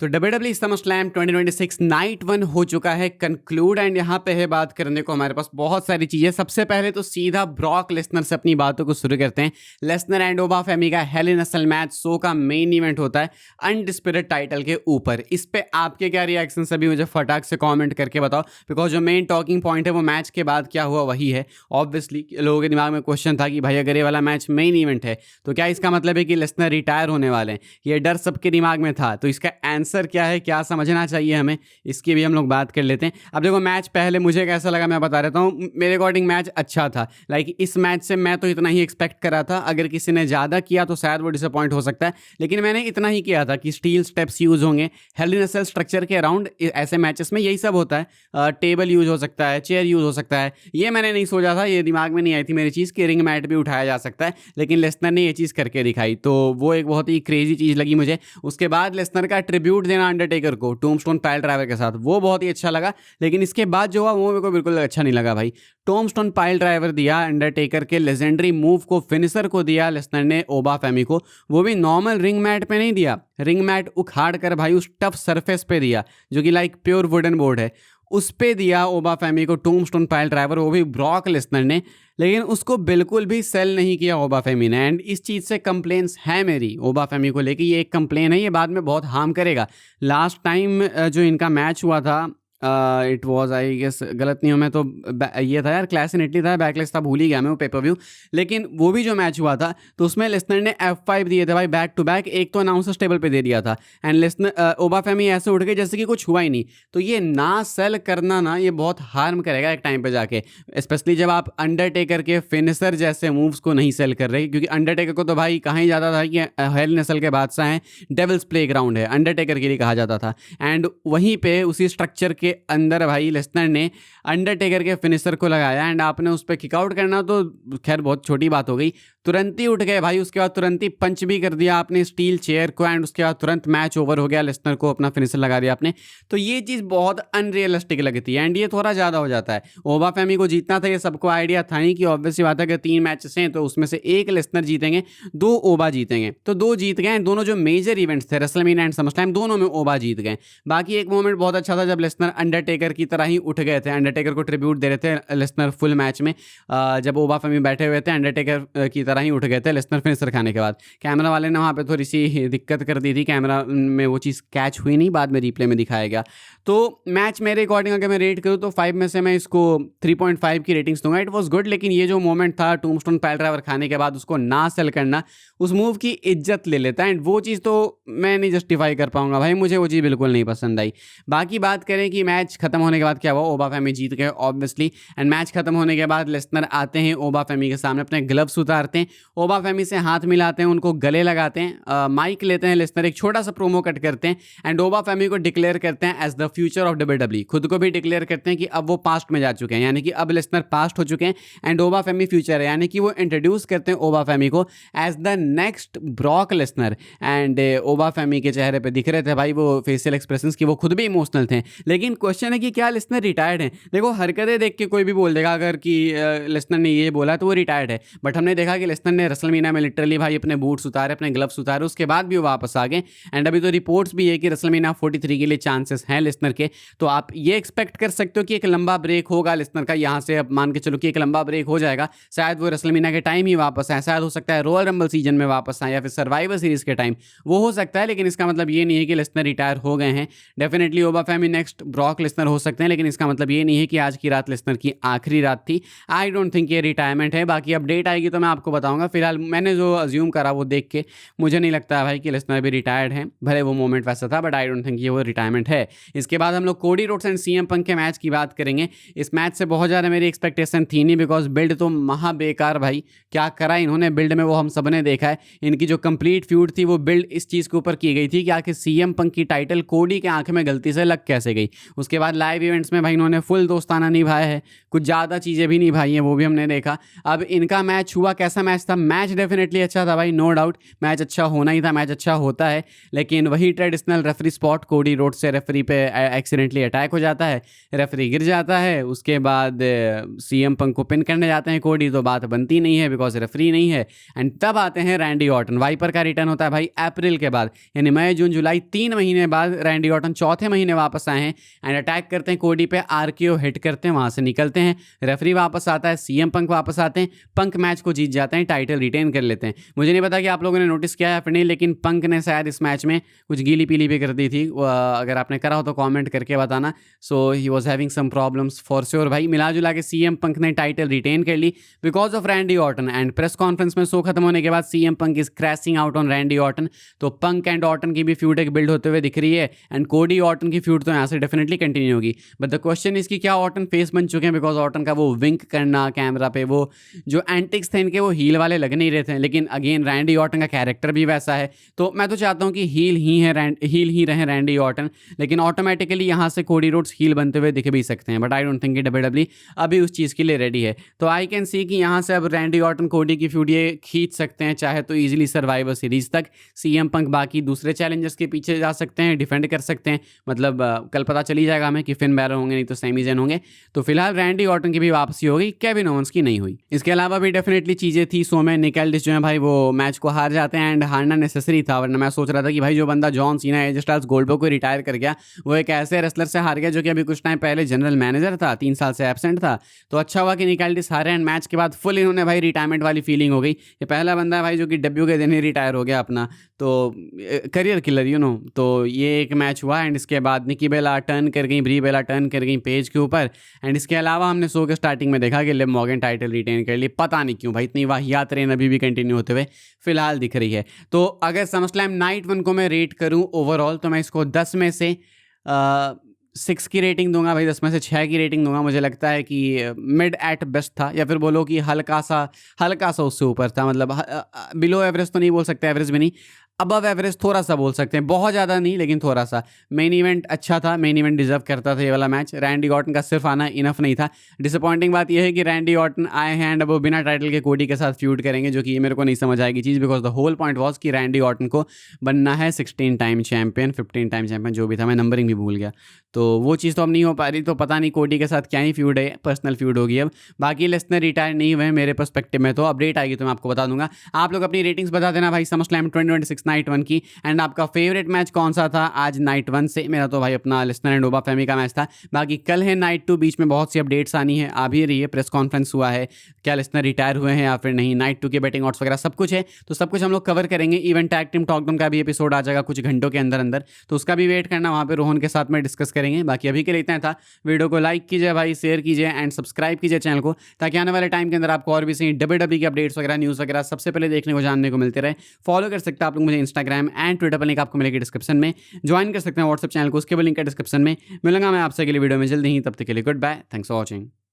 तो WWE SummerSlam 2026 night 1 हो चुका है कंक्लूड एंड यहाँ पे है बात करने को हमारे पास बहुत सारी चीज़ें। सबसे पहले तो सीधा ब्रॉक लेसनर से अपनी बातों को शुरू करते हैं। लेसनर एंड ओबा फेमी का हेल इन अ सेल मैच शो का मेन इवेंट होता है अनडिस्प्यूटेड टाइटल के ऊपर। इस पे आपके क्या रिएक्शन अभी मुझे फटाक से कॉमेंट करके बताओ, बिकॉज जो मेन टॉकिंग पॉइंट है वो मैच के बाद क्या हुआ वही है। ऑब्वियसली लोगों के दिमाग में क्वेश्चन था कि भाई अगर ये वाला मैच मेन इवेंट है तो क्या इसका मतलब है कि लेसनर रिटायर होने वाले हैं? ये डर सबके दिमाग में था, तो इसका आंसर क्या है, क्या समझना चाहिए हमें, इसकी भी हम लोग बात कर लेते हैं। अब देखो मैच पहले मुझे कैसा लगा मैं बता देता हूँ। मेरे अकॉर्डिंग मैच अच्छा था। लाइक इस मैच से मैं तो इतना ही एक्सपेक्ट करा था। अगर किसी ने ज़्यादा किया तो शायद वो डिसअपॉइंट हो सकता है, लेकिन मैंने इतना ही किया था कि स्टील स्टेप्स यूज़ होंगे हेल इन अ सेल स्ट्रक्चर के अराउंड। ऐसे मैचेस में यही सब होता है। टेबल यूज़ हो सकता है, चेयर यूज़ हो सकता है। ये मैंने नहीं सोचा था, ये दिमाग में नहीं आई थी मेरी चीज़ कि रिंग मैट भी उठाया जा सकता है, लेकिन लेसनर ने ये चीज़ करके दिखाई, तो वो एक बहुत ही क्रेजी चीज़ लगी मुझे। उसके बाद लेसनर का ट्रिब्यूट देना अंडरटेकर को टॉम्बस्टोन पाइल ड्राइवर के साथ, वो बहुत ही अच्छा लगा। लेकिन इसके बाद जो हुआ वो मेरे को बिल्कुल अच्छा नहीं लगा भाई। टॉम्बस्टोन पाइल ड्राइवर दिया अंडरटेकर के लेजेंडरी मूव को, फिनिशर को दिया लेसनर ने ओबा फेमी को, वो भी नॉर्मल रिंग मैट पे नहीं दिया। रिंग मैट उखाड़ कर भाई उस टफ सरफेस पे दिया जो कि लाइक प्योर वुडन बोर्ड है, उस पे दिया ओबा फेमी को टॉम्बस्टोन पाइल ड्राइवर, वो भी ब्रॉक लेसनर ने। लेकिन उसको बिल्कुल भी सेल नहीं किया ओबा फेमी ने। एंड इस चीज़ से कंप्लेंट्स है मेरी ओबा फेमी को लेके। ये एक कंप्लेन है, ये बाद में बहुत हार्म करेगा। लास्ट टाइम जो इनका मैच हुआ था, इट वॉज आई गेस, गलत नहीं हो मैं तो, ये था यार क्लैश इन इटली था, बैकलेस था, भूल ही गया मैं वो पेपर व्यू। लेकिन वो भी जो मैच हुआ था तो उसमें लेसनर ने F5 दिए थे भाई बैक टू बैक। एक तो अनाउंसर्स टेबल पे दे दिया था एंड लेसनर ओबा फेमी ऐसे उठ गए जैसे कि कुछ हुआ ही नहीं। तो ये ना सेल करना ना, ये बहुत हार्म करेगा एक टाइम पे जाके, स्पेशली जब आप अंडरटेकर के फिनिशर जैसे मूव्स को नहीं सेल कर रहे। क्योंकि अंडरटेकर को तो भाई कहा ही जाता था कि हेल इन अ सेल के बादशाह हैं, डेविल्स प्लेग्राउंड है, अंडरटेकर के लिए कहा जाता था। एंड वहीं पे उसी स्ट्रक्चर के अंदर भाई लेसनर ने अंडरटेकर के फिनिशर को लगाया एंड आपने उस पर किकआउट करना तो खैर बहुत छोटी बात हो गई। तुरंत ही उठ गए भाई, उसके बाद तुरंत ही पंच भी कर दिया आपने स्टील चेयर को एंड उसके बाद तुरंत मैच ओवर हो गया, लेसनर को अपना फिनिशर लगा दिया आपने। तो ये चीज़ बहुत अनरियलिस्टिक लगती है एंड ये थोड़ा ज़्यादा हो जाता है। ओबा फेमी को जीतना था, ये सबको आइडिया था नहीं कि ऑब्वियसली बात है कि 3 मैचेस हैं तो उसमें से एक लेसनर जीतेंगे, 2 ओबा जीतेंगे। तो 2 जीत गए, दोनों जो मेजर इवेंट्स थे रेसलमेनिया एंड समरस्लैम, दोनों में ओबा जीत गए। बाकी एक मोमेंट बहुत अच्छा था जब लेसनर अंडरटेकर की तरह ही उठ गए थे, अंडरटेकर को ट्रिब्यूट दे रहे थे लेसनर फुल मैच में। जब ओबा फेमी बैठे हुए थे अंडरटेकर की तरह ही उठ गए थे लेसनर फिनिशर खाने के बाद। कैमरा वाले ने वहाँ पे थोड़ी सी दिक्कत कर दी थी, कैमरा में वो चीज़ कैच हुई नहीं, बाद में रिप्ले में दिखाया गया। तो मैच मेरे अकॉर्डिंग अगर मैं रेट करूँ तो 5 में से मैं इसको 3.5 की रेटिंग्स दूंगा। इट वॉज गुड, लेकिन ये जो मोमेंट था टॉम्बस्टोन पाइल ड्राइवर खाने के बाद उसको ना सेल करना, उस मूव की इज्जत ले लेता है एंड वो चीज़ तो मैं नहीं जस्टिफाई कर पाऊंगा भाई, मुझे वो चीज़ बिल्कुल नहीं पसंद आई। बाकी बात करें कि मैच खत्म होने के बाद क्या हुआ, ओबा फेमी जीत गए ऑब्वियसली। एंड मैच खत्म होने के बाद लेसनर आते हैं ओबा फेमी के सामने, अपने ग्लव्स उतारते हैं, ओबा फेमी से हाथ मिलाते हैं, उनको गले लगाते हैं, माइक लेते हैं लेसनर, एक छोटा सा प्रोमो कट करते हैं एंड ओबा फेमी को डिक्लेयर करते हैं as the future of WWE। खुद को भी डिक्लेयर करते हैं कि अब वो पास्ट में जा चुके हैं, यानी कि अब लेसनर पास्ट हो चुके हैं एंड ओबा फेमी फ्यूचर है, यानी कि वो इंट्रोड्यूस करते हैं ओबा फेमी को as the next Brock Lesnar. And Oba Femi के चेहरे पे दिख रहे थे भाई वो फेशियल एक्सप्रेशंस की, वो खुद भी इमोशनल थे। लेकिन क्वेश्चन है कि क्या लेसनर रिटायर्ड है? देखो हरकतें देख के कोई भी बोल देगा अगर कि लेसनर ने ये बोला तो वो रिटायर्ड है, बट हमने देखा कि लेसनर ने रेसलमेनिया में लिटरली भाई अपने बूट्स उतारे, अपने ग्लव्स उतारे, उसके बाद भी वो वापस आ गए। एंड अभी तो रिपोर्ट्स भी है कि रेसलमेनिया 43 के लिए चांसेस हैं लेसनर के। तो आप ये एक्सपेक्ट कर सकते हो कि एक लंबा ब्रेक होगा लेसनर का, यहाँ से अब मान के चलो कि एक लंबा ब्रेक हो जाएगा, शायद वो रेसलमेनिया के टाइम ही वापस आए, शायद हो सकता है रॉयल रंबल सीजन में वापस आए या फिर सर्वाइवर सीरीज के टाइम, वो हो सकता है। लेकिन इसका मतलब ये नहीं है कि लेसनर रिटायर हो गए हैं। डेफिनेटली ओबा फेमी नेक्स्ट ब्रॉक लेसनर हो सकते हैं, लेकिन इसका मतलब ये नहीं है कि आज की रात लेसनर की आखिरी रात थी। आई डोंट थिंक ये रिटायरमेंट है। बाकी अपडेट आएगी तो मैं आपको बताऊंगा। फिलहाल मैंने जो अज्यूम करा वो देख के मुझे नहीं लगता है भाई कि लेसनर भी रिटायर्ड हैं, भले वो मोमेंट वैसा था, बट आई डोंट थिंक ये वो रिटायरमेंट है। इसके बाद हम लोग Cody Rhodes and CM Punk के मैच की बात करेंगे। इस मैच से बहुत ज़्यादा मेरी एक्सपेक्टेशन थी नहीं, बिकॉज बिल्ड तो महा बेकार भाई, क्या करा इन्होंने बिल्ड में वो हम सब ने देखा है। इनकी जो कंप्लीट फ्यूड थी वो बिल्ड इस चीज़ के ऊपर की गई थी कि आखिर सीएम पंक की टाइटल कोडी के आंख में गलती से लग कैसे गई। उसके बाद लाइव इवेंट्स में भाई इन्होंने फुल दोस्ताना निभाया है, कुछ ज़्यादा चीज़ें भी निभाई हैं, वो भी हमने देखा। अब इनका मैच हुआ, कैसा मैच था, मैच डेफिनेटली अच्छा था भाई, नो डाउट मैच अच्छा होना ही था, मैच अच्छा होता है, लेकिन वही ट्रेडिशनल रेफरी स्पॉट, कोडी रोड से रेफरी पे एक्सीडेंटली अटैक हो जाता है, रेफरी गिर जाता है, उसके बाद सीएम पंक को पिन करने जाते हैं कोडी, तो बात बनती नहीं है बिकॉज रेफरी नहीं है। एंड तब आते हैं रैंडी ऑर्टन, वाइपर का रिटर्न होता है भाई अप्रैल के बाद, यानी मई जून जुलाई 3 महीने बाद रैंडी ऑर्टन चौथे महीने वापस आए हैं एंड अटैक करते हैं कोडी पे, आरकेओ हिट करते हैं, वहां से निकलते हैं, रेफरी वापस आता है, सीएम पंक वापस आते हैं, पंक मैच को जीत जाते हैं, टाइटल रिटेन कर लेते हैं। मुझे नहीं पता कि आप लोगों ने नोटिस किया है फिर नहीं, लेकिन पंक ने शायद इस मैच में कुछ गीली पीली भी कर दी थी, अगर आपने करा हो तो कमेंट करके बताना। So he was having some problems for sure भाई। मिला जुला के सीएम पंक ने टाइटल रिटेन कर ली because of Randy Orton. And press conference में शो खत्म होने के बाद CM Punk is crashing out on Randy Orton, तो पंक एंड ऑर्टन की भी फ्यूड एक बिल्ड होते हुए दिख रही है एंड कोडी ऑर्टन की फ्यूड तो यहाँ से डेफिनेटली कंटिन्यू होगी। बट द क्वेश्चन इज कि क्या ऑर्टन फेस बन चुके हैं, बिकॉज ऑर्टन का वो विंक करना कैमरा पे, वो जो एंटिक्स थे इनके वो हील वाले लग नहीं रहे थे, लेकिन अगेन रैंडी ऑर्टन का कैरेक्टर भी वैसा है, तो मैं तो चाहता हूँ कि हील ही रहे रैंडी ऑर्टन, लेकिन ऑटोमेटिकली यहाँ से कोडी रोड्स हील बनते हुए दिख भी सकते हैं, बट आई डोंट थिंक कि डब्ल्यूडब्ल्यूई अभी उस चीज़ के लिए रेडी है। तो आई कैन सी कि यहाँ से अब रैंडी ऑर्टन कोडी की फ्यूड ये खींच सकते हैं चाहे तो ईजिली सर्वाइवर सीरीज तक, सीएम पंक बाकी दूसरे चैलेंजर्स के पीछे जा सकते हैं, डिफेंड कर सकते हैं, मतलब कल पता चली जाएगा हमें कि फिन बैरर होंगे नहीं तो सैमी ज़ेन होंगे। तो फिलहाल रैंडी ऑर्टन की भी वापसी हो गई, केविन ओवेंस की नहीं हुई। इसके अलावा भी डेफिनेटली चीज़ें थी, सो में निक एल्डिस जो है भाई वो मैच को हार जाते हैं एंड हारना नेसेसरी था, वरना मैं सोच रहा था कि भाई जो बंदा John Cena as stars Goldberg को रिटायर कर गया वो एक ऐसे रेसलर से हार गया जो कि अभी कुछ टाइम पहले जनरल मैनेजर था, 3 साल से एब्सेंट था, तो अच्छा हुआ कि निक एल्डिस हारे एंड मैच के बाद फुल इन्होंने भाई रिटायरमेंट वाली फीलिंग हो गई। ये पहला बंदा है भाई जो कि डेब्यू के दिन ही रिटायर हो गया अपना, तो करियर किलर तो ये एक मैच हुआ एंड इसके बाद निकी बेला टर्न कर गई, ब्री बेला टर्न कर गई पेज के ऊपर एंड इसके अलावा हमने शो के स्टार्टिंग में देखा कि लिव मॉर्गन टाइटल रिटेन कर लिए, पता नहीं क्यों भाई इतनी वाहियात ट्रेन अभी भी कंटिन्यू होते हुए फिलहाल दिख रही है। तो अगर समरस्लैम नाइट 1 को मैं रेट करूं ओवरऑल तो मैं इसको 10 में से 6 की रेटिंग दूंगा भाई, 10 में से 6 की रेटिंग दूंगा। मुझे लगता है कि मिड एट बेस्ट था, या फिर बोलो कि हल्का सा उससे ऊपर था, मतलब बिलो एवरेज तो नहीं बोल सकते, एवरेज भी नहीं, अबव एवरेज थोड़ा सा बोल सकते हैं, बहुत ज़्यादा नहीं लेकिन थोड़ा सा। मेन इवेंट अच्छा था, मेन इवेंट डिजर्व करता था ये वाला मैच, रैंडी ऑर्टन का सिर्फ आना इनफ नहीं था। डिसअपॉइंटिंग बात यह है कि रैंडी ऑर्टन आए हैं एंड अब वो बिना टाइटल के कोडी के साथ फ्यूड करेंगे, जो कि ये मेरे को नहीं समझ आएगी चीज़, because the whole point was कि रैंडी ऑर्टन को बनना है 16 टाइम चैंपियन, 15 टाइम चैंपियन जो भी था, मैं नंबरिंग भी भूल गया, तो वो चीज़ तो अब नहीं हो पा रही। तो पता नहीं कोडी के साथ क्या ही फ्यूड है, पर्सनल फ्यूड होगी अब। बाकी लेसनर रिटायर नहीं हुए मेरे पर्सपेक्टिव में, तो अपडेट आएगी तो मैं आपको बता दूंगा। आप लोग अपनी रेटिंग्स बता देना भाई समरस्लैम 2026 नाइट 1 की, एंड आपका फेवरेट मैच कौन सा था आज नाइट 1 से। मेरा तो भाई अपना लेसनर एंड ओबा फेमी का मैच था। बाकी कल है नाइट 2, बीच में बहुत सी अपडेट्स आनी है, आ भी रही है, प्रेस कॉन्फ्रेंस हुआ है, क्या लेसनर रिटायर हुए हैं या फिर नहीं, नाइट 2 के बैटिंग ऑड्स वगैरह सब कुछ है, तो सब कुछ हम लोग कवर करेंगे। इवन टैग टीम टॉकडाउन का भी एपिसोड आ जाएगा कुछ घंटों के अंदर अंदर, तो उसका भी वेट करना, वहाँ पे रोहन के साथ में डिस्कस करेंगे। बाकी अभी के लिए इतना था, वीडियो को लाइक कीजिए भाई, शेयर कीजिए एंड सब्सक्राइब कीजिए चैनल को, ताकि आने वाले टाइम के अंदर आपको और भी सही डब्ल्यूडब्ल्यूई की अपडेट्स वगैरह, न्यूज़ वगैरह सबसे पहले देखने को जानने को मिलते रहे। फॉलो कर सकते हैं आप लोग मुझे इंस्टाग्राम एंड ट्विटर पर, लिंक आपको मिलेगी डिस्क्रिप्शन में। ज्वाइन कर सकते हैं व्हाट्सएप चैनल को, उसके भी लिंक है डिस्क्रिप्शन में। मिलूंगा मैं आपसे अगली वीडियो में जल्दी ही, तब तक के लिए goodbye, thanks for watching.